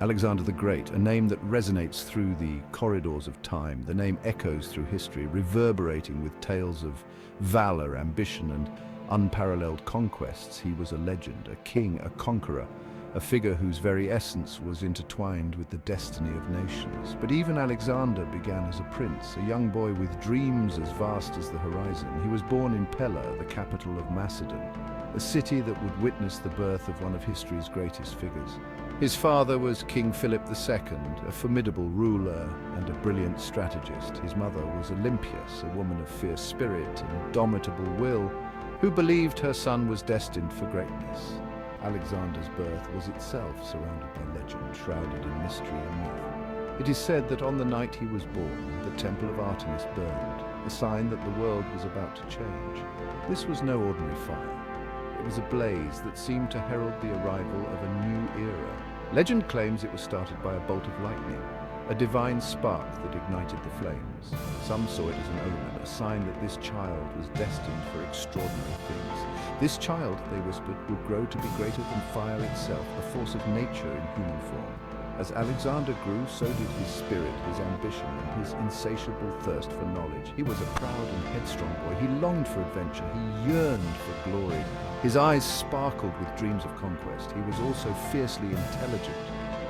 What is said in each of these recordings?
Alexander the Great, a name that resonates through the corridors of time. The name echoes through history, reverberating with tales of valor, ambition, and unparalleled conquests. He was a legend, a king, a conqueror, a figure whose very essence was intertwined with the destiny of nations. But even Alexander began as a prince, a young boy with dreams as vast as the horizon. He was born in Pella, the capital of Macedon, a city that would witness the birth of one of history's greatest figures. His father was King Philip II, a formidable ruler and a brilliant strategist. His mother was Olympias, a woman of fierce spirit and indomitable will, who believed her son was destined for greatness. Alexander's birth was itself surrounded by legend, shrouded in mystery and myth. It is said that on the night he was born, the temple of Artemis burned, a sign that the world was about to change. This was no ordinary fire. It was a blaze that seemed to herald the arrival of a new era. Legend claims it was started by a bolt of lightning, a divine spark that ignited the flames. Some saw it as an omen, a sign that this child was destined for extraordinary things. This child, they whispered, would grow to be greater than fire itself, a force of nature in human form. As Alexander grew, so did his spirit, his ambition, and his insatiable thirst for knowledge. He was a proud and headstrong boy. He longed for adventure. He yearned for glory. His eyes sparkled with dreams of conquest. He was also fiercely intelligent,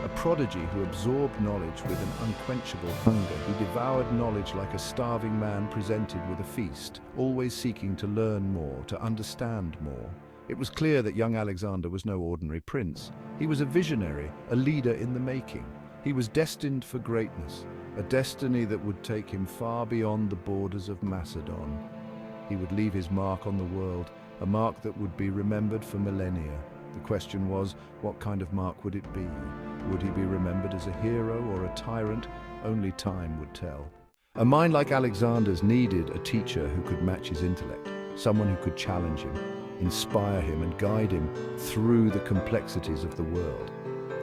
a prodigy who absorbed knowledge with an unquenchable hunger. He devoured knowledge like a starving man presented with a feast, always seeking to learn more, to understand more. It was clear that young Alexander was no ordinary prince. He was a visionary, a leader in the making. He was destined for greatness, a destiny that would take him far beyond the borders of Macedon. He would leave his mark on the world, a mark that would be remembered for millennia. The question was, what kind of mark would it be? Would he be remembered as a hero or a tyrant? Only time would tell. A mind like Alexander's needed a teacher who could match his intellect, someone who could challenge him, inspire him, and guide him through the complexities of the world.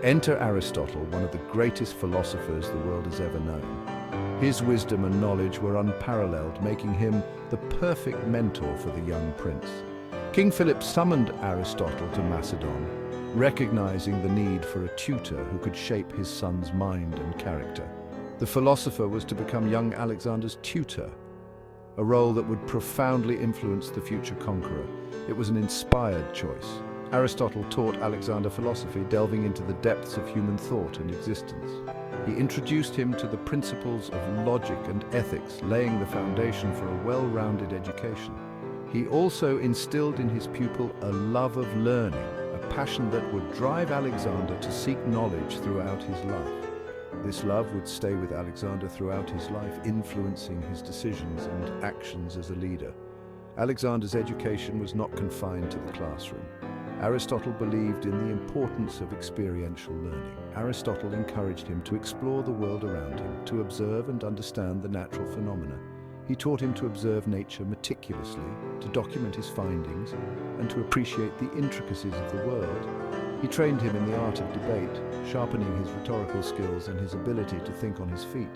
Enter Aristotle, one of the greatest philosophers the world has ever known. His wisdom and knowledge were unparalleled, making him the perfect mentor for the young prince. King Philip summoned Aristotle to Macedon, recognizing the need for a tutor who could shape his son's mind and character. The philosopher was to become young Alexander's tutor, a role that would profoundly influence the future conqueror. It was an inspired choice. Aristotle taught Alexander philosophy, delving into the depths of human thought and existence. He introduced him to the principles of logic and ethics, laying the foundation for a well-rounded education. He also instilled in his pupil a love of learning, a passion that would drive Alexander to seek knowledge throughout his life. This love would stay with Alexander throughout his life, influencing his decisions and actions as a leader. Alexander's education was not confined to the classroom. Aristotle believed in the importance of experiential learning. Aristotle encouraged him to explore the world around him, to observe and understand the natural phenomena. He taught him to observe nature meticulously, to document his findings, and to appreciate the intricacies of the world. He trained him in the art of debate, sharpening his rhetorical skills and his ability to think on his feet.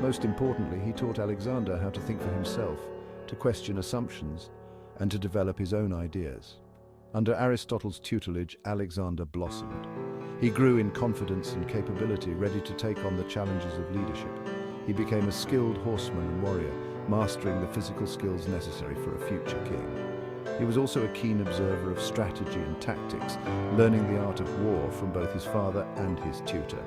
Most importantly, he taught Alexander how to think for himself, to question assumptions, and to develop his own ideas. Under Aristotle's tutelage, Alexander blossomed. He grew in confidence and capability, ready to take on the challenges of leadership. He became a skilled horseman and warrior, mastering the physical skills necessary for a future king. He was also a keen observer of strategy and tactics, learning the art of war from both his father and his tutor.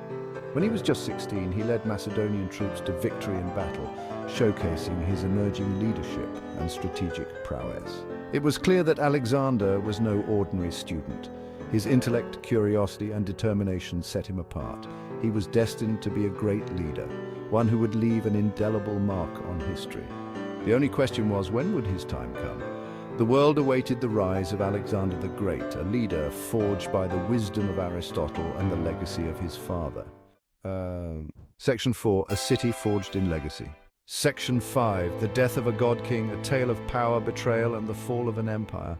When he was just 16, he led Macedonian troops to victory in battle, showcasing his emerging leadership and strategic prowess. It was clear that Alexander was no ordinary student. His intellect, curiosity, and determination set him apart. He was destined to be a great leader, one who would leave an indelible mark on history. The only question was, when would his time come? The world awaited the rise of Alexander the Great, a leader forged by the wisdom of Aristotle and the legacy of his father. Section 4, A City Forged in Legacy. Section 5, The Death of a God King, a tale of power, betrayal, and the fall of an empire.